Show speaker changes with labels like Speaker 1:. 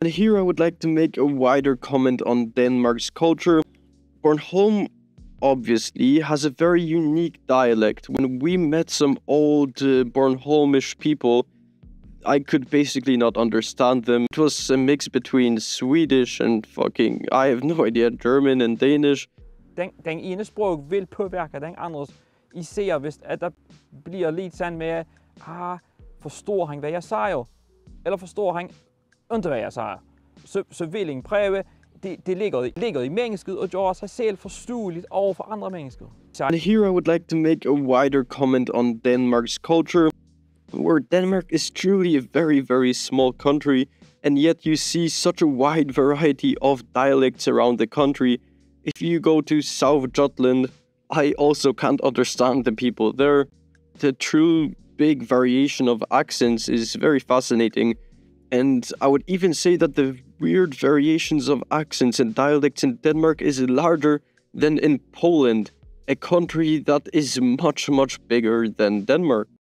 Speaker 1: And here I would like to make a wider comment on Denmark's culture. Bornholm obviously has a very unique dialect. When we met some old Bornholmish people, I could basically not understand them. It was a mix between Swedish and fucking, I have no idea, German and Danish.
Speaker 2: Den ene sprog vil påvirke den andres. Især hvis at der bliver lidt sådan med, forstår han hvad jeg siger? Eller forstår han ikke hvad jeg siger? Så vil en prøve, det ligger i mennesket og gør sig selv forståeligt over for andre mennesker.
Speaker 1: And here I would like to make a wider comment on Denmark's culture, where Denmark is truly a very, very small country, and yet you see such a wide variety of dialects around the country. If you go to South Jutland, I also can't understand the people there. The true big variation of accents is very fascinating, and I would even say that the weird variations of accents and dialects in Denmark is larger than in Poland, a country that is much, much bigger than Denmark.